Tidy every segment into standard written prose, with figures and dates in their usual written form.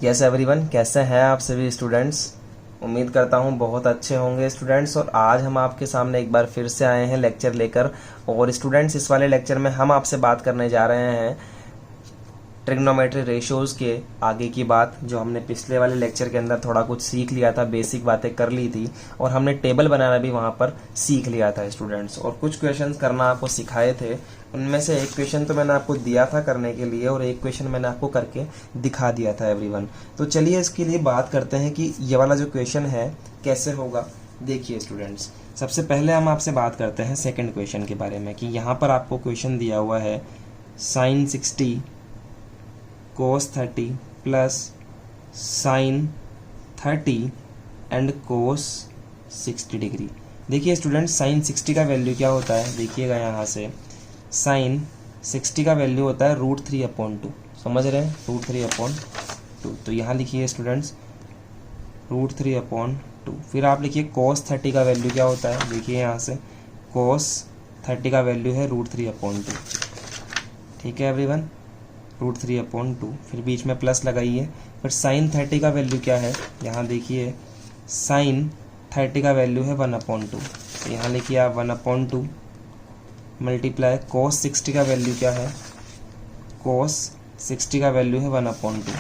Yes everyone, कैसे हैं आप सभी स्टूडेंट्स। उम्मीद करता हूं बहुत अच्छे होंगे स्टूडेंट्स। और आज हम आपके सामने एक बार फिर से आए हैं लेक्चर लेकर। और स्टूडेंट्स, इस वाले लेक्चर में हम आपसे बात करने जा रहे हैं ट्रिग्नोमेट्री रेशियोज़ के आगे की बात, जो हमने पिछले वाले लेक्चर के अंदर थोड़ा कुछ सीख लिया था, बेसिक बातें कर ली थी और हमने टेबल बनाना भी वहाँ पर सीख लिया था स्टूडेंट्स। और कुछ क्वेश्चंस करना आपको सिखाए थे। उनमें से एक क्वेश्चन तो मैंने आपको दिया था करने के लिए और एक क्वेश्चन मैंने आपको करके दिखा दिया था एवरीवन। तो चलिए इसके लिए बात करते हैं कि ये वाला जो क्वेश्चन है कैसे होगा। देखिए स्टूडेंट्स, सबसे पहले हम आपसे बात करते हैं सेकेंड क्वेश्चन के बारे में कि यहाँ पर आपको क्वेश्चन दिया हुआ है sin 60 cos 30 plus sin 30 and cos 60 degree. देखिए स्टूडेंट्स, sin 60 का वैल्यू क्या होता है, देखिएगा यहाँ से sin 60 का वैल्यू होता है √3/2। समझ रहे हैं, √3/2। तो यहाँ लिखिए स्टूडेंट्स √3/2। फिर आप लिखिए cos 30 का वैल्यू क्या होता है, देखिए यहाँ से cos 30 का वैल्यू है √3/2। ठीक है एवरीवन, √3/2। फिर बीच में प्लस लगाइए। फिर sin 30 का वैल्यू क्या है, यहाँ देखिए sin 30 का वैल्यू है 1/2। तो यहाँ लिखिए आप 1/2 मल्टीप्लाई cos 60 का वैल्यू क्या है, cos 60 का वैल्यू है 1/2।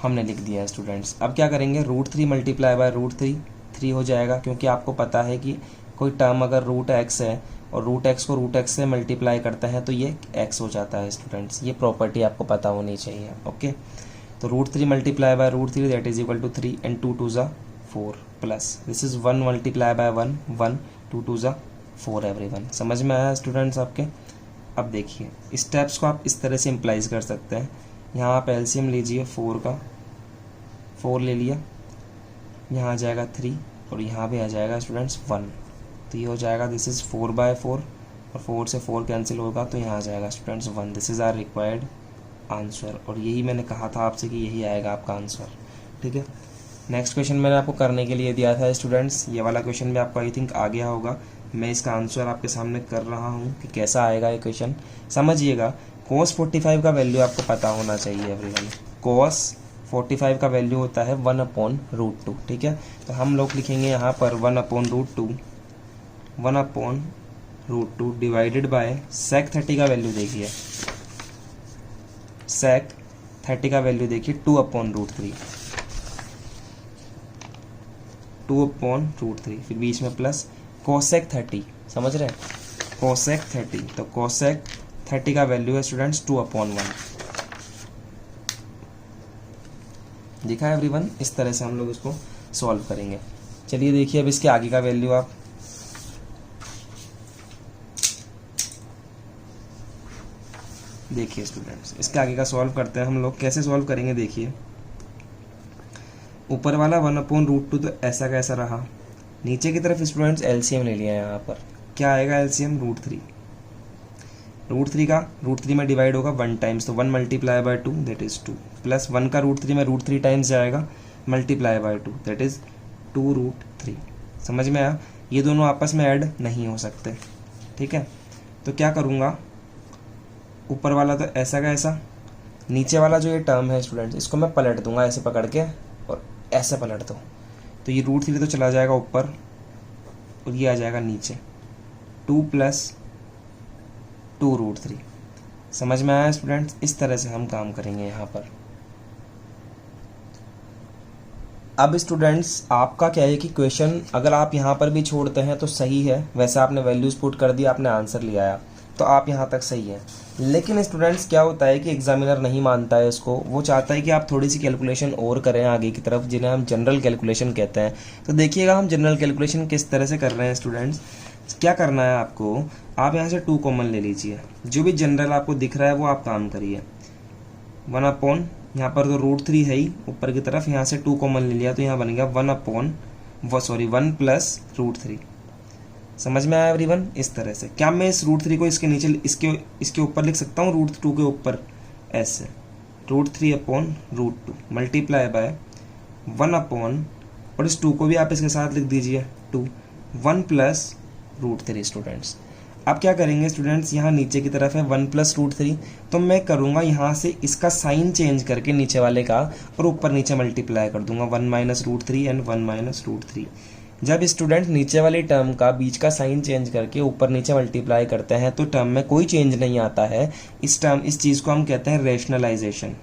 हमने लिख दिया है स्टूडेंट्स। अब क्या करेंगे, √3 मल्टीप्लाई बाय √3 3 हो जाएगा, क्योंकि आपको पता है कि कोई टर्म अगर √x है और √x को √x से मल्टीप्लाई करते हैं तो ये x हो जाता है स्टूडेंट्स। ये प्रॉपर्टी आपको पता होनी चाहिए। ओके, तो √3 multiply by √3 that is equal to 3 and 2 2 4 plus this is 1 multiply by 1 1 2 2 4 everyone. समझ में आया स्टूडेंट्स आपके। अब देखिए स्टेप्स को आप इस तरह से इम्प्लाइज कर सकते हैं। यहाँ आप एलसीएम लीजिए 4 का, 4 ले लिया, यहाँ आ जाएगा 3 और यहाँ भी आ जाएगा स्टूडेंट्स 1। तो ये हो जाएगा दिस इज़ 4/4 और 4 से 4 कैंसिल होगा तो यहाँ आ जाएगा students 1। This is our required answer. और यही मैंने कहा था आपसे कि यही आएगा आपका आंसर। ठीक है, नेक्स्ट क्वेश्चन मैंने आपको करने के लिए दिया था स्टूडेंट्स। ये वाला क्वेश्चन भी आपको आई थिंक आ गया होगा। मैं इसका आंसर आपके सामने कर रहा हूँ कि कैसा आएगा ये क्वेश्चन। समझिएगा, cos 45 का वैल्यू आपको पता होना चाहिए एवरीवन। cos 45 का वैल्यू होता है 1/√2। ठीक है, तो हम लोग लिखेंगे यहाँ पर 1/√2 1/√2 डिवाइडेड बाय sec 30 का वैल्यू देखिए, sec 30 का वैल्यू देखिए 2/√3 2/√3। फिर बीच में प्लस cosec 30। समझ रहे हैं, cosec 30। तो cosec 30 का वैल्यू है स्टूडेंट्स 2/1। दिखा है एवरीवन, इस तरह से हम लोग इसको सॉल्व करेंगे। चलिए देखिए अब इसके आगे का वैल्यू आप देखिए स्टूडेंट्स, इसके आगे का सॉल्व करते हैं हम लोग। कैसे सॉल्व करेंगे देखिए, ऊपर वाला 1/√2 तो ऐसा कैसा रहा, नीचे की तरफ स्टूडेंट्स एलसीएम ले लिया। यहाँ पर क्या आएगा एलसीएम, √3 का √3 में डिवाइड होगा 1 टाइम्स, तो 1 multiply by 2 that is 2 plus 1 का √3 में √3 टाइम्स जाएगा मल्टीप्लाई बाय 2 दैट इज 2√3। समझ में आया, ये दोनों आपस में ऐड नहीं हो सकते। ठीक है, तो क्या करूँगा, ऊपर वाला तो ऐसा का ऐसा, नीचे वाला जो ये टर्म है स्टूडेंट्स इसको मैं पलट दूंगा ऐसे पकड़ के और ऐसे पलट दो, तो ये √3 तो चला जाएगा ऊपर और ये आ जाएगा नीचे 2 + 2√3। समझ में आया स्टूडेंट्स, इस तरह से हम काम करेंगे यहाँ पर। अब स्टूडेंट्स आपका क्या है कि क्वेश्चन अगर आप यहाँ पर भी छोड़ते हैं तो सही है, वैसे आपने वैल्यूज पुट कर दिया, आपने आंसर ले आया तो आप यहाँ तक सही है। लेकिन स्टूडेंट्स क्या होता है कि एग्जामिनर नहीं मानता है इसको, वो चाहता है कि आप थोड़ी सी कैलकुलेशन और करें आगे की तरफ, जिन्हें हम जनरल कैलकुलेशन कहते हैं। तो देखिएगा हम जनरल कैलकुलेशन किस तरह से कर रहे हैं स्टूडेंट्स। क्या करना है आपको, आप यहाँ से 2 कॉमन ले लीजिए, जो भी जनरल आपको दिख रहा है वो आप काम करिए। 1/, यहाँ पर तो √3 है ही ऊपर की तरफ, यहाँ से 2 कॉमन ले लिया तो यहाँ बन गया 1 + √3। समझ में आया एवरीवन, इस तरह से। क्या मैं इस √3 को इसके नीचे इसके ऊपर लिख सकता हूँ, √2 के ऊपर ऐसे √3/√2 मल्टीप्लाई बाय 1 और इस 2 को भी आप इसके साथ लिख दीजिए 2 1 + √3 स्टूडेंट्स। अब क्या करेंगे स्टूडेंट्स, यहाँ नीचे की तरफ है 1 प्लस रूट थ्री, तो मैं करूँगा यहाँ से इसका साइन चेंज करके नीचे वाले का, और ऊपर नीचे मल्टीप्लाई कर दूंगा 1 minus root three and 1 minus root three. जब स्टूडेंट नीचे वाली टर्म का बीच का साइन चेंज करके ऊपर नीचे मल्टीप्लाई करते हैं तो टर्म में कोई चेंज नहीं आता है। इस चीज़ को हम कहते हैं रेशनलाइजेशन।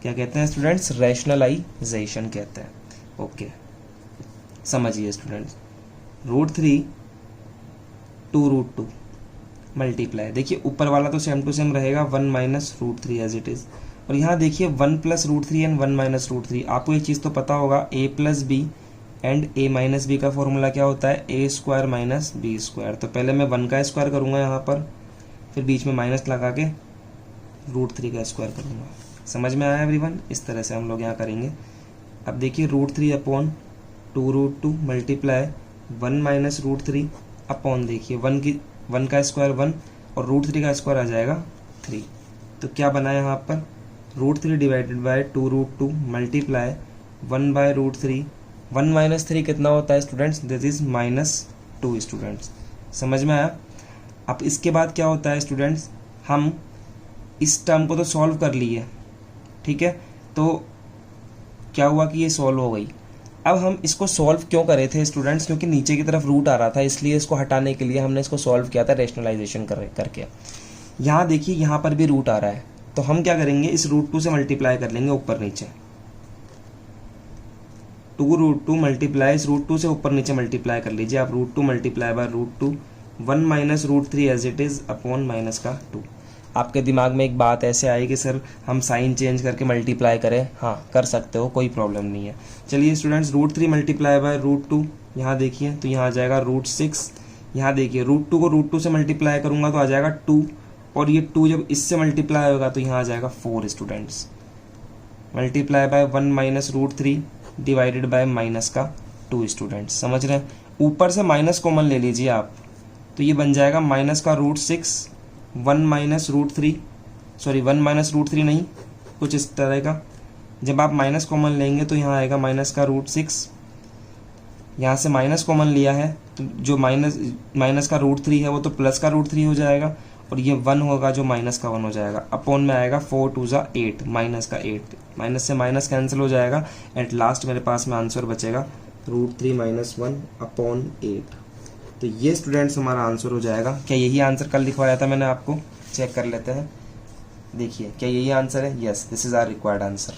क्या कहते हैं स्टूडेंट्स? रेशनलाइजेशन कहते हैं। ओके, समझिए students, root three two root two multiply, देखिए ऊपर वाला तो सेम टू सेम रहेगा 1 minus root three as it is, और यहाँ देखिए 1 plus root three and 1 minus root three. आपको एक चीज़ तो पता होगा, a plus b and a minus b का फॉर्मूला क्या होता है? a square minus b square. तो पहले मैं 1 का स्क्वायर करूँगा यहाँ पर, फिर बीच में माइनस लगा के रूट थ्री का स्क्वायर करूँगा। समझ में आया एवरीवन? इस तरह से हम लोग यहाँ करेंगे। अब देखिए root three upon two root two multiply 1 minus root three upon, देखिए 1 का स्क्वायर 1 और रूट थ्री का स्क्वायर आ जाएगा 3। तो क्या बना यहाँ पर? Root three divided by two root two multiply 1 by root three. 1 minus three कितना होता है स्टूडेंट्स? This is -2 students. समझ में आया? अब इसके बाद क्या होता है स्टूडेंट्स, हम इस टर्म को तो सॉल्व कर लिए, ठीक है, तो क्या हुआ कि ये सॉल्व हो गई। अब हम इसको सॉल्व क्यों करे थे स्टूडेंट्स? क्योंकि नीचे की तरफ रूट आ रहा था, इसलिए इसको हटाने के लिए हमने इसको सॉल्व किया था रेशनलाइजेशन करके। यहाँ देखिए यहाँ पर भी रूट आ रहा है, तो हम क्या करेंगे, इस रूट टू से मल्टीप्लाई कर लेंगे ऊपर नीचे। टू रूट टू मल्टीप्लाई, इस रूट टू से ऊपर नीचे मल्टीप्लाई कर लीजिए आप, root two multiply by root two 1 minus root three as it is upon minus का 2। आपके दिमाग में एक बात ऐसे आई कि सर हम साइन चेंज करके मल्टीप्लाई करें, हाँ कर सकते हो, कोई प्रॉब्लम नहीं है। चलिए students, root three multiply by root two, यहाँ देखिए तो यहाँ आ जाएगा रूट सिक्स। यहाँ देखिए रूट टू को रूट टू से मल्टीप्लाई करूँगा तो आ जाएगा 2, और ये 2 जब इससे मल्टीप्लाई होगा तो यहाँ आ जाएगा 4 students. Multiply by 1 minus root three divided by minus का 2 स्टूडेंट्स। समझ रहे हैं? ऊपर से माइनस कॉमन ले लीजिए आप, तो ये बन जाएगा माइनस का root six 1 minus root three, sorry 1 minus root three नहीं, कुछ इस तरह का। जब आप माइनस कॉमन लेंगे तो यहाँ आएगा माइनस का रूट सिक्स। यहाँ से माइनस कॉमन लिया है तो जो माइनस का रूट थ्री है वो तो प्लस का रूट थ्री हो जाएगा, और ये 1 होगा जो माइनस का 1 हो जाएगा। अपॉन में आएगा 4 टू ज़ा 8, माइनस का 8, माइनस से माइनस कैंसिल हो जाएगा। एट लास्ट मेरे पास में आंसर बचेगा रूट थ्री माइनस 1 अपॉन 8। तो ये स्टूडेंट्स हमारा आंसर हो जाएगा। क्या यही आंसर कल लिखवाया था मैंने आपको? चेक कर लेते हैं। देखिए क्या यही आंसर है? Yes, this is our required answer.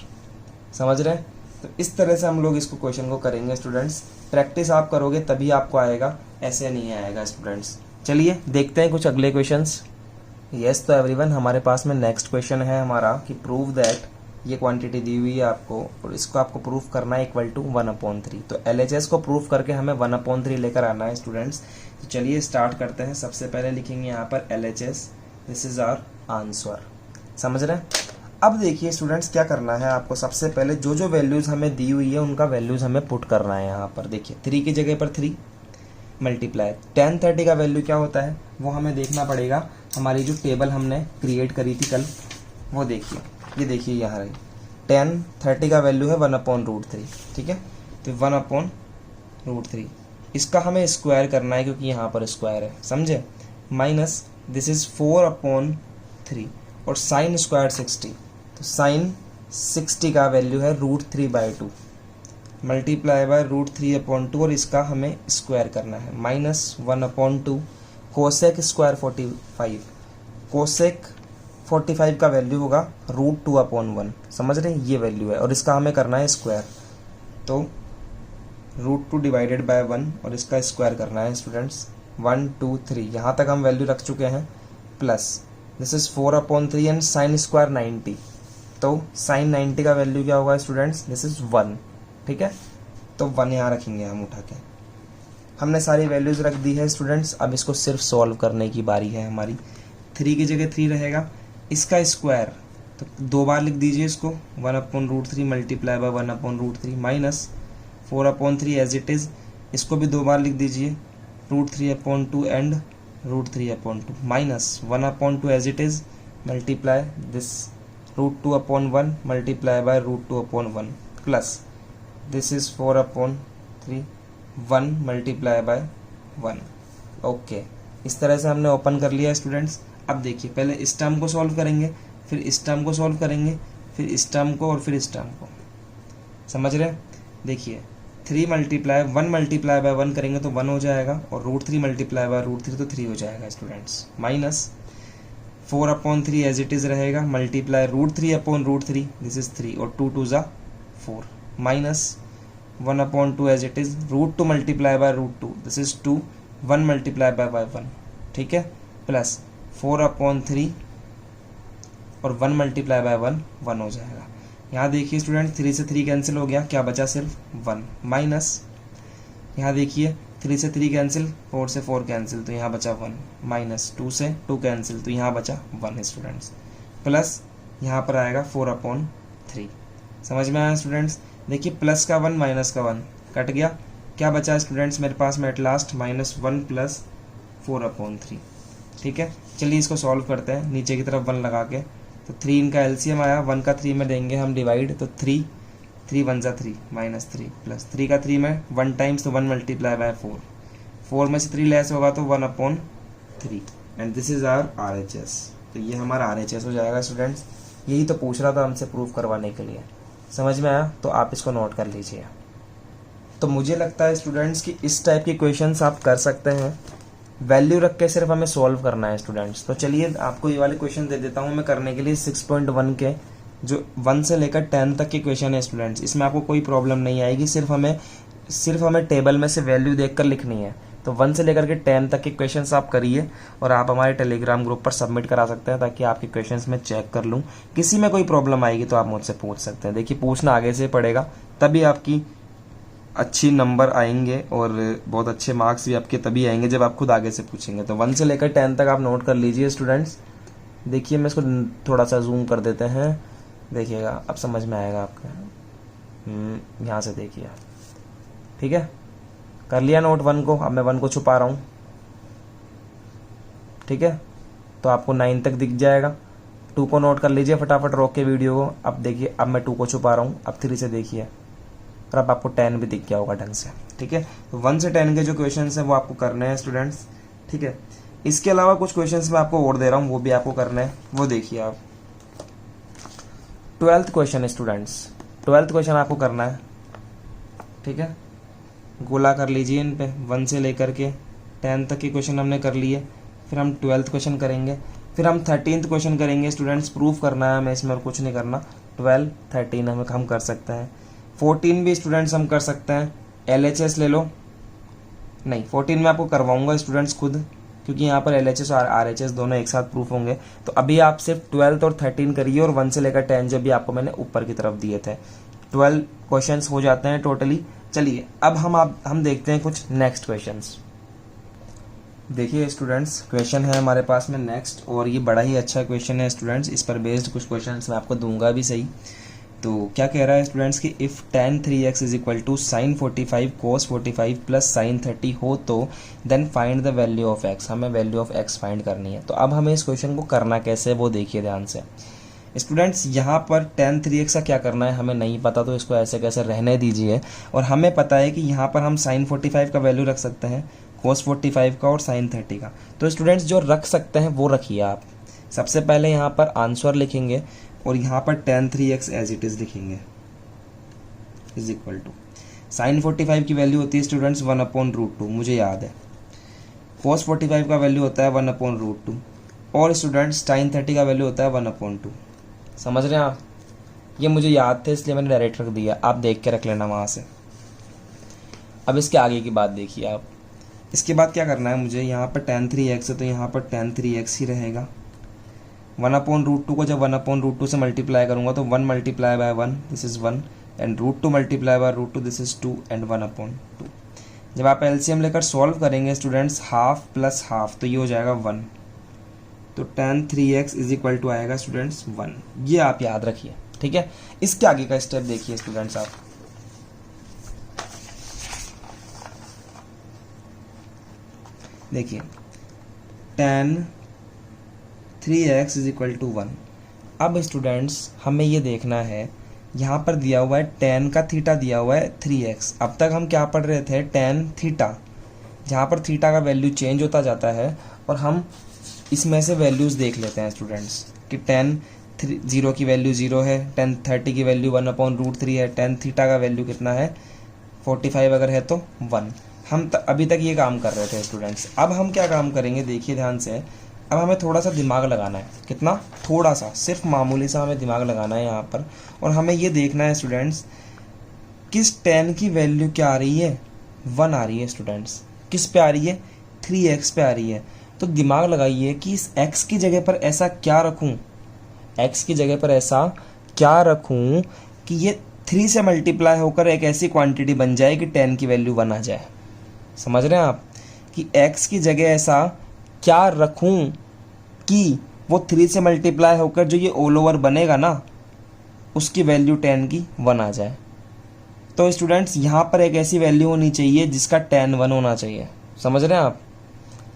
समझ रहे हैं? तो इस तरह से हम लोग इसको क्वेश्चन को करेंगे स्टूडेंट्स। प्रैक्टिस आप करोगे तभी आपको आएगा, ऐसे नहीं आएगा स्टूडेंट्स। चलिए देखते हैं कुछ अगले क्वेश्चंस। यस, तो एवरीवन हमारे पास में नेक्स्ट क्वेश्चन है हमारा कि प्रूव दैट, ये क्वांटिटी दी हुई है आपको और इसको आपको प्रूफ करना है इक्वल टू 1/3। तो LHS को प्रूफ करके हमें 1/3 लेकर आना है स्टूडेंट्स। तो चलिए स्टार्ट करते हैं। सबसे पहले लिखेंगे यहाँ पर LHS, this is our answer. समझ रहे हैं? अब देखिए स्टूडेंट्स क्या करना है आपको, सबसे पहले जो जो वैल्यूज़ हमें दी हुई है उनका वैल्यूज़ हमें पुट करना है यहाँ पर। देखिए 3 की जगह पर 3 मल्टीप्लाई 10 30 का वैल्यू क्या होता है वो हमें देखना पड़ेगा। हमारी जो टेबल हमने क्रिएट करी थी कल वो देखिए, ये देखिए यहाँ रही 10 30 का वैल्यू है 1/√3, ठीक है। तो 1/√3 इसका हमें स्क्वायर करना है क्योंकि यहाँ पर स्क्वायर है, समझे। माइनस दिस इज 4/3 और साइन स्क्वायर 60, तो साइन 60 का वैल्यू है √3/2 मल्टीप्लाई बाय √3/2 और इसका हमें स्क्वायर करना है। माइनस 1/2 कोसेक स्क्वायर 45, कोसेक 45 का वैल्यू होगा √2/1। समझ रहे हैं? ये वैल्यू है और इसका हमें करना है स्क्वायर, तो √2 डिवाइडेड बाय 1 और इसका स्क्वायर करना है स्टूडेंट्स। 1 2 3 यहाँ तक हम वैल्यू रख चुके हैं। Plus this is 4/3 and sine square 90, तो साइन 90 का वैल्यू क्या होगा स्टूडेंट्स? दिस इज 1, ठीक है। तो 1 यहाँ रखेंगे हम उठा के। हमने सारी वैल्यूज रख दी है स्टूडेंट्स। अब इसको सिर्फ सॉल्व करने की बारी है हमारी। 3 की जगह 3 रहेगा, इसका स्क्वायर तो 2 बार लिख दीजिए इसको, 1/√3 multiply by 1/√3 minus 4/3 as it is, इसको भी 2 बार लिख दीजिए, √3/2 and √3/2 minus 1/2 as it is multiply this √2/1 multiply by √2/1 plus this is 4/3 1 multiply by 1। Okay, इस तरह से हमने ओपन कर लिया स्टूडेंट्स। अब देखिए, पहले इस टर्म को सॉल्व करेंगे, फिर इस टर्म को सॉल्व करेंगे, फिर इस टर्म को और फिर इस टर्म को। समझ रहे? देखिए 1 मल्टीप्लाई बाय 1 करेंगे तो 1 हो जाएगा, और √3 मल्टीप्लाई बाय √3 तो 3 हो जाएगा students. Minus 4/3 as it is रहेगा, मल्टीप्लाई √3 अपॉन √3 दिस इज 3 और 2 2 ज़ा 4, minus 1/2 as it is, √2 multiply by √2 this is 2, 1 multiply by 1, ठीक है, प्लस 4/3 और 1 मल्टीप्लाई बाय 1 1 हो जाएगा। यहाँ देखिए स्टूडेंट 3 से 3 कैंसिल हो गया, क्या बचा सिर्फ 1, माइनस यहाँ देखिए 3 से 3 कैंसिल, 4 से 4 कैंसिल तो यहाँ बचा 1, माइनस 2 से 2 कैंसिल तो यहाँ बचा 1 स्टूडेंट्स, प्लस यहाँ पर आएगा 4/3। समझ में आया स्टूडेंट्स? देखिए प्लस का 1 माइनस का 1 कट गया, क्या बचा स्टूडेंट्स मेरे पास में एट लास्ट, -1 प्लस 4/3। ठीक है, चलिए इसको सॉल्व करते हैं नीचे की तरफ 1 लगा के। तो 3 इनका एलसीएम आया, 1 का 3 में देंगे हम डिवाइड, तो 3 1 ज़ा 3 -3 प्लस 3 का 3 में 1 टाइम्स तो 1 मल्टीप्लाई बाय 4, 4 में से 3 लेस होगा तो 1/3 and this is our RHS। तो ये हमारा RHS हो जाएगा स्टूडेंट्स। यही तो पूछ रहा था हमसे प्रूफ करवाने के लिए। समझ में आया? तो आप इसको नोट कर लीजिए। तो मुझे लगता है स्टूडेंट्स कि इस टाइप के क्वेश्चंस आप कर सकते हैं, वैल्यू रख के सिर्फ हमें सॉल्व करना है स्टूडेंट्स। तो चलिए आपको ये वाले क्वेश्चन दे देता हूँ मैं करने के लिए। 6.1 के जो 1 से लेकर 10 तक के क्वेश्चन है स्टूडेंट्स, इसमें आपको कोई प्रॉब्लम नहीं आएगी, सिर्फ हमें टेबल में से वैल्यू देखकर लिखनी है। तो 1 से लेकर के 10 तक के क्वेश्चंस आप करिए और आप हमारे टेलीग्राम ग्रुप पर सबमिट करा सकते हैं, ताकि आपके क्वेश्चंस मैं चेक कर लूँ। किसी में कोई प्रॉब्लम आएगी तो आप मुझसे पूछ सकते हैं। देखिए पूछना आगे से पड़ेगा, तभी आपकी अच्छी नंबर आएंगे और बहुत अच्छे मार्क्स भी आपके तभी आएंगे जब आप खुद आगे से पूछेंगे। तो 1 से लेकर 10 तक आप नोट कर लीजिए स्टूडेंट्स। देखिए मैं इसको थोड़ा सा जूम कर देते हैं, देखिएगा अब समझ में आएगा आपका। यहाँ से देखिए, ठीक है, कर लिया नोट 1 को। अब मैं 1 को छुपा रहा हूँ, ठीक है, तो आपको 9 तक दिख जाएगा। 2 को नोट कर लीजिए फटाफट रोक के वीडियो को। अब देखिए, अब मैं 2 को छुपा रहा हूँ। अब 3 से देखिए, और अब आपको 10 भी दिख गया होगा ढंग से। ठीक है, तो 1 से 10 के जो क्वेश्चन हैं वो आपको करने हैं स्टूडेंट्स। ठीक है, इसके अलावा कुछ क्वेश्चंस मैं आपको और दे रहा हूँ, वो भी आपको करने हैं। वो देखिए आप 12th क्वेश्चन है स्टूडेंट्स, 12th क्वेश्चन आपको करना है। ठीक है, गोला कर लीजिए इन पे। 1 से लेकर के 10 तक के क्वेश्चन हमने कर लिए, फिर हम 12th क्वेश्चन करेंगे, फिर हम 13th क्वेश्चन करेंगे स्टूडेंट्स। प्रूफ करना है हमें इसमें और कुछ नहीं करना। 12, 13 हम कर सकते हैं। 14 भी स्टूडेंट्स हम कर सकते हैं। LHS ले लो, नहीं 14 में आपको करवाऊंगा स्टूडेंट्स खुद, क्योंकि यहाँ पर LHS और RHS दोनों एक साथ प्रूफ होंगे। तो अभी आप सिर्फ 12th और 13 करिए, और 1 से लेकर 10 जो भी आपको मैंने ऊपर की तरफ दिए थे, 12 क्वेश्चंस हो जाते हैं टोटली। चलिए अब हम देखते हैं कुछ नेक्स्ट क्वेश्चंस। देखिए स्टूडेंट्स, क्वेश्चन है हमारे पास में नेक्स्ट, और ये बड़ा ही अच्छा क्वेश्चन है स्टूडेंट्स। इस पर बेस्ड कुछ क्वेश्चंस मैं आपको दूंगा भी सही। तो क्या कह रहा है स्टूडेंट्स कि if tan 3x is equal to sin 45 cos 45 plus sin 30 हो तो then find the value of x। हमें वैल्यू ऑफ x फाइंड करनी है। तो अब हमें इस क्वेश्चन को करना कैसे, वो देखिए ध्यान से स्टूडेंट्स। यहाँ पर tan 3x का क्या करना है हमें नहीं पता, तो इसको ऐसे कैसे रहने दीजिए। और हमें पता है कि यहाँ पर हम sin 45 का वैल्यू रख सकते हैं, cos 45 का और sin 30 का। तो स्टूडेंट्स जो रख सकते हैं वो रखिए आप। सबसे पहले यहाँ पर आंसर लिखेंगे और यहाँ पर tan 3x as it is लिखेंगे, इज इक्वल टू sin 45 की वैल्यू होती है स्टूडेंट्स 1/√2, मुझे याद है। cos 45 का वैल्यू होता है 1/√2, और स्टूडेंट्स sin 30 का वैल्यू होता है 1/2। समझ रहे हैं आप? ये मुझे याद थे इसलिए मैंने डायरेक्ट रख दिया, आप देख के रख लेना वहाँ से। अब इसके आगे की बात देखिए आप। इसके बाद क्या करना है मुझे, यहाँ पर tan 3x है तो यहाँ पर tan 3x ही रहेगा। 1/√2 को जब 1/√2 से मल्टीप्लाई करूंगा तो 1 multiply by 1 this is 1, and √2 multiply by √2 this is 2, and 1/2। जब आप LCM लेकर सॉल्व करेंगे स्टूडेंट्स, हाफ प्लस हाफ तो ये हो जाएगा 1। तो tan 3x is equal to आएगा स्टूडेंट्स 1। ये आप याद रखिए, ठीक है। इसके आगे का स्टेप देखिए स्टूडेंट्स आप। देखिए tan 3x is equal to 1। अब स्टूडेंट्स हमें ये देखना है यहाँ पर दिया हुआ है टेन का थीटा दिया हुआ है 3x। अब तक हम क्या पढ़ रहे थे, टेन थीटा, जहाँ पर थीटा का वैल्यू चेंज होता जाता है और हम इसमें से वैल्यूज़ देख लेते हैं स्टूडेंट्स कि टेन 0 की वैल्यू 0 है, टेन 30 की वैल्यू 1/√3 है, टेन थीटा का वैल्यू कितना है 45 अगर है तो 1। हम अभी तक ये काम कर रहे थे स्टूडेंट्स। अब हम क्या काम करेंगे देखिए ध्यान से, अब हमें थोड़ा सा दिमाग लगाना है। कितना? थोड़ा सा, सिर्फ मामूली सा हमें दिमाग लगाना है यहाँ पर। और हमें ये देखना है स्टूडेंट्स किस टेन की वैल्यू क्या आ रही है, 1 आ रही है स्टूडेंट्स। किस पे आ रही है? 3x पे आ रही है। तो दिमाग लगाइए कि इस x की जगह पर ऐसा क्या रखूँ, x की जगह पर ऐसा क्या रखूँ कि ये 3 से मल्टीप्लाई होकर एक ऐसी क्वांटिटी बन जाए कि 10 की वैल्यू 1 आ जाए। समझ रहे हैं आप कि x की जगह ऐसा क्या रखूं कि वो 3 से मल्टीप्लाई होकर जो ये ऑल ओवर बनेगा ना उसकी वैल्यू 10 की 1 आ जाए। तो स्टूडेंट्स यहाँ पर एक ऐसी वैल्यू होनी चाहिए जिसका 10 1 होना चाहिए। समझ रहे हैं आप?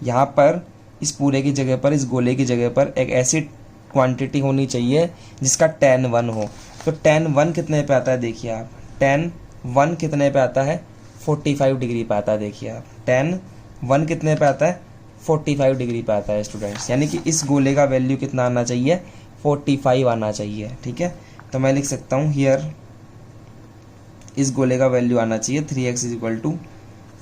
यहाँ पर इस पूरे की जगह पर, इस गोले की जगह पर एक ऐसी क्वांटिटी होनी चाहिए जिसका 10 1 हो। तो 10 1 कितने पे आता है देखिए आप, 10 1 कितने पे आता है 45 डिग्री पे आता है। देखिए आप 10 1 कितने पे आता है 45 डिग्री पे आता है स्टूडेंट्स। यानी कि इस गोले का वैल्यू कितना आना चाहिए 45 आना चाहिए। ठीक है, तो मैं लिख सकता हूँ हियर इस गोले का वैल्यू आना चाहिए 3x =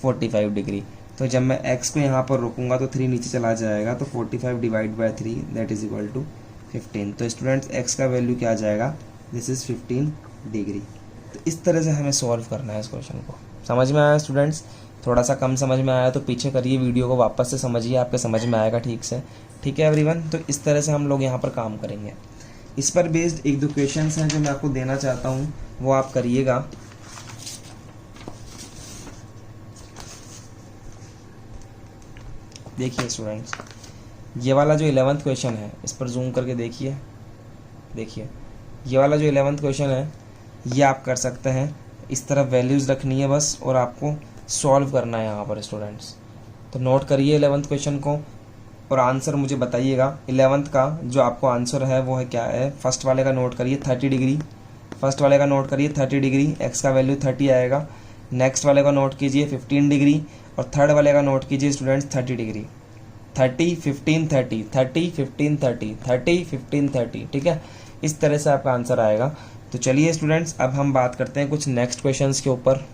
45 डिग्री। तो जब मैं x को यहाँ पर रोकूंगा तो 3 नीचे चला जाएगा, तो 45 divide by 3 that is equal to 15। तो स्टूडेंट्स x का वैल्यू क्या आ जाएगा, दिस इज 15 डिग्री। तो इस तरह से हमें सॉल्व करना है इस क्वेश्चन को। समझ में आया स्टूडेंट्स? थोड़ा सा कम समझ में आया तो पीछे करिए वीडियो को, वापस से समझिए, आपके समझ में आएगा ठीक से। ठीक है एवरीवन, तो इस तरह से हम लोग यहाँ पर काम करेंगे। इस पर बेस्ड एक दो क्वेश्चंस हैं जो मैं आपको देना चाहता हूँ, वो आप करिएगा। देखिए स्टूडेंट्स, ये वाला जो 11th क्वेश्चन है इस पर जूम करके देखिए। देखिए ये वाला जो 11th क्वेश्चन है ये आप कर सकते हैं। इस तरफ वैल्यूज़ रखनी है बस और आपको सॉल्व करना है यहाँ पर स्टूडेंट्स। तो नोट करिए 11th क्वेश्चन को और आंसर मुझे बताइएगा। 11th का जो आपको आंसर है वो है क्या है, फर्स्ट वाले का नोट करिए 30 डिग्री। फर्स्ट वाले का नोट करिए 30 डिग्री, एक्स का वैल्यू 30 आएगा। नेक्स्ट वाले का नोट कीजिए 15 डिग्री और थर्ड वाले का नोट कीजिए स्टूडेंट्स 30 डिग्री। 30 15 30 30 15 30 30 15 30। ठीक है, इस तरह से आपका आंसर आएगा। तो चलिए स्टूडेंट्स अब हम बात करते हैं कुछ नेक्स्ट क्वेश्चंस के ऊपर।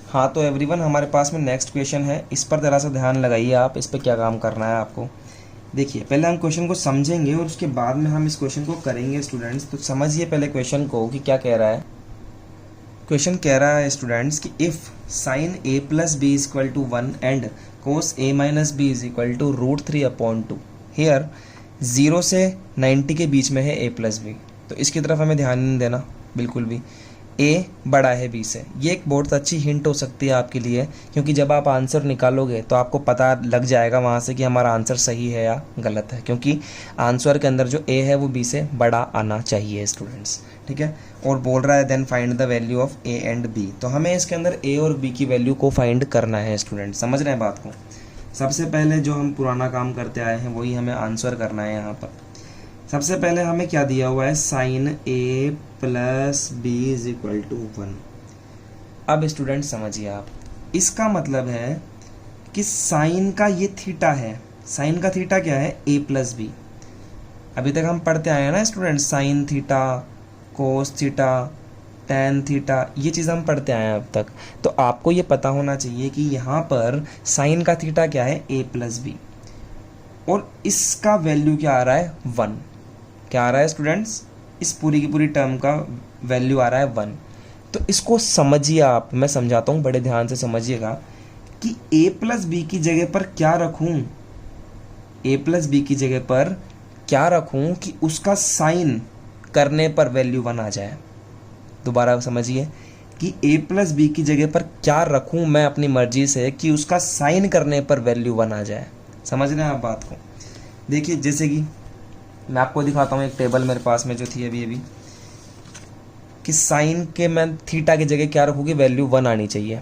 हाँ तो एवरीवन, हमारे पास में नेक्स्ट क्वेश्चन है, इस पर ज़रा सा ध्यान लगाइए आप, इस पर क्या काम करना है आपको। देखिए पहले हम क्वेश्चन को समझेंगे और उसके बाद में हम इस क्वेश्चन को करेंगे स्टूडेंट्स। तो समझिए पहले क्वेश्चन को कि क्या कह रहा है। क्वेश्चन कह रहा है स्टूडेंट्स कि if sin a + b = 1 and cos a - b = √3/2, here 0 से 90 के बीच में है a + b। तो इसकी तरफ हमें ध्यान नहीं देना बिल्कुल भी। a बड़ा है b से, ये एक बहुत अच्छी हिंट हो सकती है आपके लिए, क्योंकि जब आप आंसर निकालोगे तो आपको पता लग जाएगा वहाँ से कि हमारा आंसर सही है या गलत है, क्योंकि आंसर के अंदर जो a है वो b से बड़ा आना चाहिए स्टूडेंट्स। ठीक है, और बोल रहा है then find the value of a and b। तो हमें इसके अंदर a और b की वैल्यू को फाइंड करना है स्टूडेंट्स। समझ रहे हैं बात को? सबसे पहले जो हम पुराना काम करते आए हैं वही हमें आंसर करना है यहाँ पर। सबसे पहले हमें क्या दिया हुआ है, sin a + b = 1। अब स्टूडेंट समझिए आप, इसका मतलब है कि साइन का ये थीटा है, साइन का थीटा क्या है a + b। अभी तक हम पढ़ते आए हैं ना student, sine theta, cos theta, tan theta, ये चीज़ हम पढ़ते आए हैं अब तक। तो आपको ये पता होना चाहिए कि यहाँ पर साइन का थीटा क्या है a + b और इसका वैल्यू क्या आ रहा है 1। क्या आ रहा है स्टूडेंट्स, इस पूरी की पूरी टर्म का वैल्यू आ रहा है 1। तो इसको समझिए आप, मैं समझाता हूँ, बड़े ध्यान से समझिएगा कि a + b की जगह पर क्या रखूँ, a + b की जगह पर क्या रखूँ कि उसका साइन करने पर वैल्यू 1 आ जाए। दोबारा समझिए कि a प्लस बी की जगह पर क्या रखूं मैं अपनी मर्जी से कि उसका साइन करने पर वैल्यू 1 आ जाए। समझ रहे हैं आप बात को? देखिए जैसे कि मैं आपको दिखाता हूँ एक टेबल मेरे पास में जो थी अभी अभी, कि साइन के मैं थीटा की जगह क्या रखूँगी, वैल्यू 1 आनी चाहिए।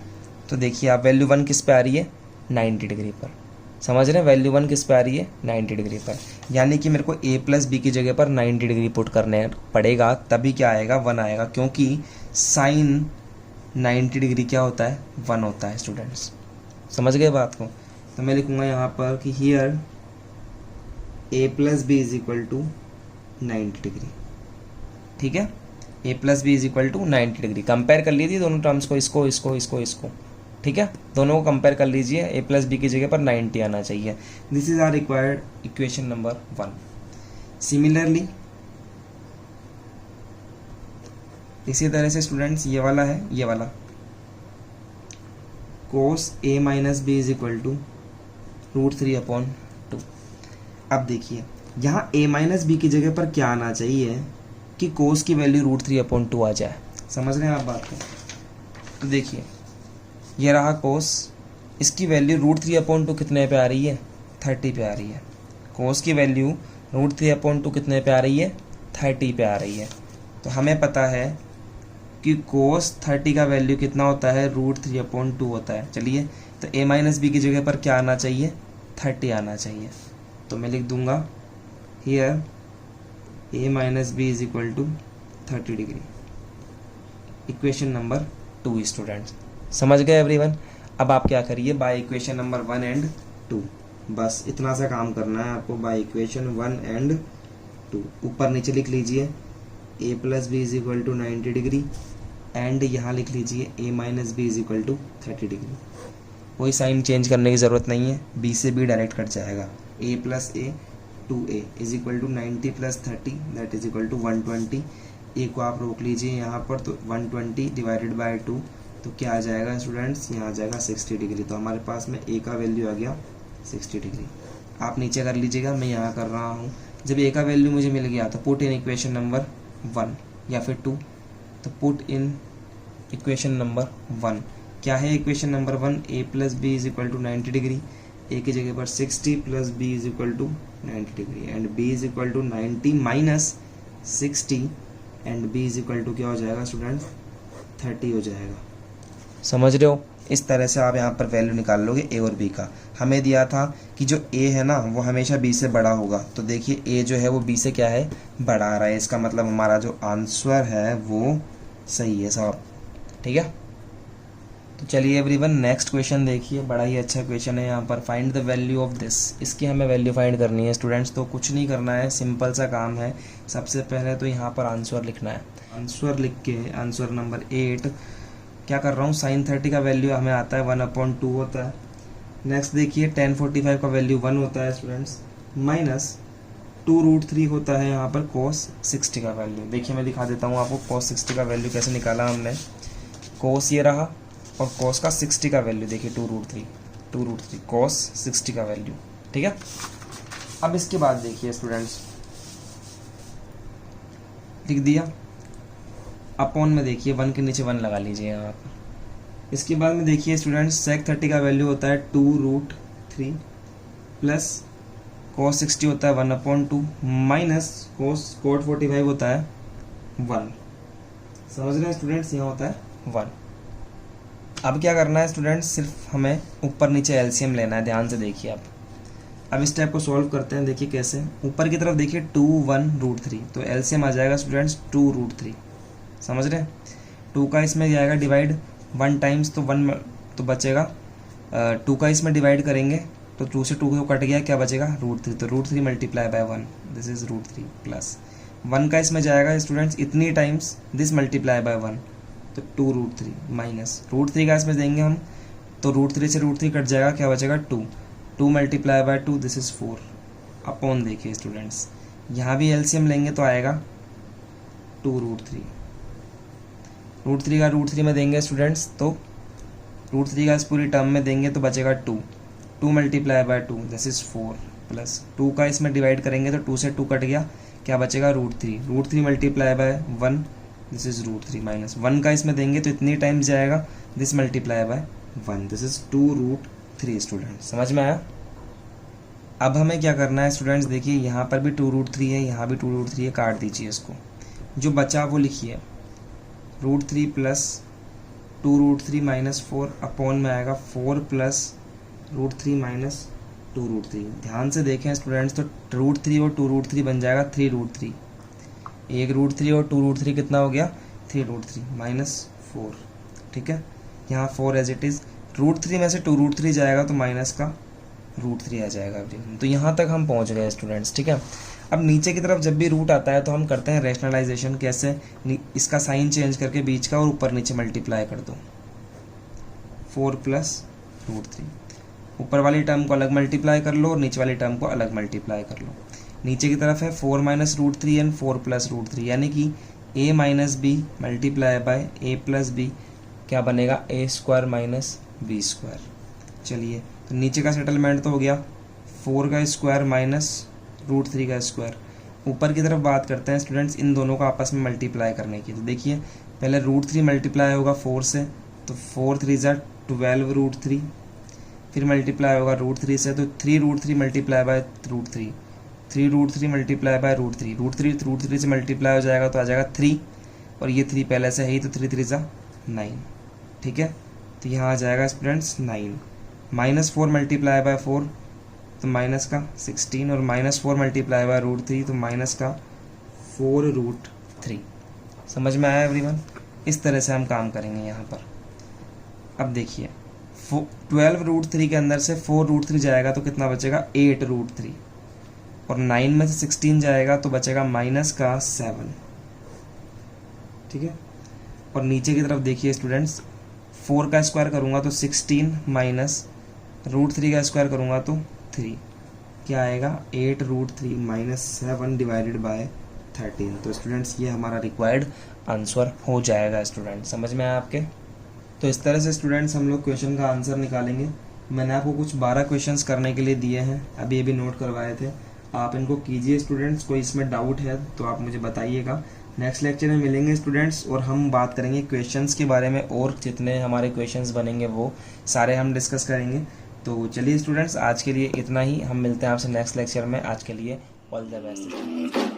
तो देखिए आप वैल्यू 1 किस पे आ रही है, 90 डिग्री पर। समझ रहे हैं, वैल्यू 1 किस पे आ रही है, 90 डिग्री पर। यानी कि मेरे को a प्लस बी की जगह पर 90 डिग्री पुट करने पड़ेगा, तभी क्या आएगा, 1 आएगा, क्योंकि साइन 90 डिग्री क्या होता है, 1 होता है स्टूडेंट्स। समझ गए बात को? तो मैं लिखूंगा यहाँ पर कि here a plus b is equal to 90 degree. ठीक है, a plus b is equal to 90 degree. Compare कर लीजिए दोनों टर्म्स को, इसको इसको इसको इसको। ठीक है, दोनों को कंपेयर कर लीजिए, a प्लस बी की जगह पर 90 आना चाहिए। This is our required equation number 1। Similarly इसी तरह से स्टूडेंट्स ये वाला है, ये वाला cos a minus b is equal to √3/2। अब देखिए यहाँ a माइनस बी की जगह पर क्या आना चाहिए कि कोस की वैल्यू √3/2 आ जाए। समझ रहे हैं आप बात को? तो देखिए ये रहा कोस, इसकी वैल्यू √3/2 कितने पे आ रही है, 30 पे आ रही है। कोस की वैल्यू √3/2 कितने पे आ रही है, 30 पे आ रही है। तो हमें पता है कि कोस 30 का वैल्यू कितना होता है, √3/2 होता है। चलिए तो a माइनस बी की जगह पर क्या आना चाहिए, 30 आना चाहिए। तो मैं लिख दूंगा here a minus b is equal to 30 degree. Equation number 2 students. समझ गए एवरीवन? अब आप क्या करिए, बाय इक्वेशन नंबर 1 एंड 2, बस इतना सा काम करना है आपको। बाय इक्वेशन 1 एंड 2 ऊपर नीचे लिख लीजिए a plus b is equal to 90 degree and यहाँ लिख लीजिए a minus b is equal to 30 degree. कोई साइन चेंज करने की ज़रूरत नहीं है, b से b डायरेक्ट कट जाएगा। a plus a 2a is equal to 90 plus 30 that is equal to 120। a को आप रोक लीजिए यहाँ पर, तो 120 डिवाइडेड बाय 2 तो क्या आ जाएगा स्टूडेंट्स, यहाँ आ जाएगा 60 डिग्री। तो हमारे पास में a का वैल्यू आ गया 60 डिग्री। आप नीचे कर लीजिएगा, मैं यहाँ कर रहा हूँ। जब a का वैल्यू मुझे मिल गया तो पुट इन इक्वेशन नंबर 1 या फिर 2। तो पुट इन इक्वेशन नंबर 1। क्या है equation number 1, a plus b is equal to 90 degree, a की जगह पर 60 plus b is equal to 90 degree and b is equal to 90 minus 60 and b is equal to क्या हो जाएगा student, 30 हो जाएगा। समझ रहे हो? इस तरह से आप यहाँ पर वैल्यू निकाल लोगे a और b का। हमें दिया था कि जो a है ना वो हमेशा b से बड़ा होगा, तो देखिए a जो है वो b से क्या है, बड़ा आ रहा है। इसका मतलब हमारा जो आंसर है वो सही है साहब। ठीक है, तो चलिए एवरीवन नेक्स्ट क्वेश्चन देखिए, बड़ा ही अच्छा क्वेश्चन है। यहाँ पर find the value of this, इसकी हमें वैल्यू फाइंड करनी है स्टूडेंट्स। तो कुछ नहीं करना है, सिंपल सा काम है। सबसे पहले तो यहाँ पर आंसर लिखना है। आंसर लिख के आंसर नंबर 8 क्या कर रहा हूँ, साइन 30 का वैल्यू हमें आता है 1/2 होता है। नेक्स्ट देखिए tan 45 का वैल्यू 1 होता है स्टूडेंट्स, माइनस 2√3 होता है यहाँ पर cos 60 का वैल्यू। देखिए मैं दिखा देता हूँ आपको cos 60 का वैल्यू कैसे निकाला हमने। cos ये रहा और cos का 60 का वैल्यू देखिए 2√3 cos 60 का वैल्यू। ठीक है, अब इसके बाद देखिए स्टूडेंट्स, लिख दिया अपॉन में, देखिए 1 के नीचे 1 लगा लीजिए यहाँ पर। इसके बाद में देखिए स्टूडेंट्स sec 30 का वैल्यू होता है 2√3 प्लस cos 60 होता है 1/2 माइनस cos 45 होता है 1। समझ रहे हैं स्टूडेंट्स, यहाँ होता है 1। अब क्या करना है स्टूडेंट्स, सिर्फ हमें ऊपर नीचे एलसीएम लेना है। ध्यान से देखिए आप। अब इस टाइप को सॉल्व करते हैं। देखिए कैसे, ऊपर की तरफ देखिए 2 1√3, तो एलसीएम आ जाएगा स्टूडेंट्स 2√3। समझ रहे हैं, 2 का इसमें जाएगा डिवाइड 1 टाइम्स, तो 1 तो बचेगा। 2 का इसमें डिवाइड करेंगे तो 2 से 2 को कट गया, क्या बचेगा, √3। तो √3 multiply by 1, this is √3 plus 1 का इसमें जाएगा स्टूडेंट्स इतनी टाइम्स, दिस मल्टीप्लाई बाय 1, तो 2√3 माइनस √3 का इसमें देंगे हम, तो √3 से √3 कट जाएगा, क्या बचेगा 2 multiply by 2, this is 4 upon. देखिए स्टूडेंट्स यहाँ भी एलसीएम लेंगे तो आएगा 2√3। √3 का √3 में देंगे स्टूडेंट्स, तो √3 का इस पूरी टर्म में देंगे तो बचेगा 2 multiply by 2, this is 4 plus 2 का इसमें डिवाइड करेंगे तो 2 से 2 कट गया, क्या बचेगा √3 multiply by 1, this is root 3 minus 1 का इसमें देंगे तो इतनी टाइम्स जाएगा, this multiply by 1, this is 2 root 3 student. समझ में आया? अब हमें क्या करना है स्टूडेंट्स, देखिए यहाँ पर भी 2 रूट 3 है, यहाँ भी 2 रूट 3 है, काट दीजिए इसको। जो बचा वो लिखिए root 3 plus 2 root 3 minus 4 upon में आएगा 4 प्लस रूट 3 माइनस 2 रूट 3। ध्यान से देखें स्टूडेंट्स, तो रूट 3 और 2 रूट 3 बन जाएगा 3 रूट 3। एक रूट 3 और 2 रूट 3 कितना हो गया? 3 रूट 3 माइनस 4। ठीक है, यहाँ 4 एज इट इज़। रूट 3 में से 2 रूट 3 जाएगा तो माइनस का रूट 3 आ जाएगा। तो यहाँ तक हम पहुँच गए स्टूडेंट्स। ठीक है, अब नीचे की तरफ जब भी रूट आता है तो हम करते हैं रैशनलाइजेशन। कैसे? इसका साइन चेंज करके बीच का और ऊपर नीचे मल्टीप्लाई कर दो, 4 प्लस रूट 3। ऊपर वाली टर्म को अलग मल्टीप्लाई कर लो और नीचे वाली टर्म को अलग मल्टीप्लाई कर लो। नीचे की तरफ है 4 minus root 3 and 4 plus root 3, यानी कि a minus b multiply by a plus b क्या बनेगा? a square minus b square. चलिए, तो नीचे का सेटलमेंट तो हो गया, 4 का स्क्वायर माइनस रूट 3 का स्क्वायर। ऊपर की तरफ बात करते हैं स्टूडेंट्स इन दोनों का आपस में मल्टीप्लाई करने की। तो देखिए पहले रूट 3 मल्टीप्लाई होगा 4 से, तो 4 3 ज़ा 12 रूट 3, फिर मल्टीप्लाई होगा रूट 3 से, तो 3 root 3 multiply by root 3, 3 root 3 multiply by root 3, root 3 से मल्टीप्लाई हो जाएगा तो आ जाएगा 3, और ये 3 पहले से है ही, तो 3 3 ज़ा 9। ठीक है, तो यहाँ आ जाएगा स्टूडेंट्स 9। माइनस 4 मल्टीप्लाई बाय 4 तो माइनस का 16, और माइनस 4 मल्टीप्लाई बाय रूट 3 तो माइनस का 4 रूट 3। समझ में आया एवरीवन? इस तरह से हम काम करेंगे यहाँ पर। अब देखिए 12 रूट 3 के अंदर से 4 रूट 3 जाएगा तो कितना बचेगा? 8 रूट 3, और 9 में से 16 जाएगा तो बचेगा माइनस का 7। ठीक है, और नीचे की तरफ देखिए स्टूडेंट्स, 4 का स्क्वायर करूँगा तो 16 माइनस रूट 3 का स्क्वायर करूँगा तो 3, क्या आएगा? 8 रूट 3 माइनस 7 डिवाइडेड बाय 13। तो स्टूडेंट्स ये हमारा रिक्वायर्ड आंसर हो जाएगा। स्टूडेंट समझ में आया आपके? तो इस तरह से स्टूडेंट्स हम लोग क्वेश्चन का आंसर निकालेंगे। मैंने आपको कुछ 12 क्वेश्चंस करने के लिए दिए हैं, अभी अभी नोट करवाए थे, आप इनको कीजिए स्टूडेंट्स। कोई इसमें डाउट है तो आप मुझे बताइएगा। नेक्स्ट लेक्चर में मिलेंगे स्टूडेंट्स, और हम बात करेंगे क्वेश्चंस के बारे में, और जितने हमारे क्वेश्चंस बनेंगे वो सारे हम डिस्कस करेंगे। तो चलिए स्टूडेंट्स, आज के लिए इतना ही। हम मिलते हैं आपसे नेक्स्ट लेक्चर में। आज के लिए ऑल द बेस्ट।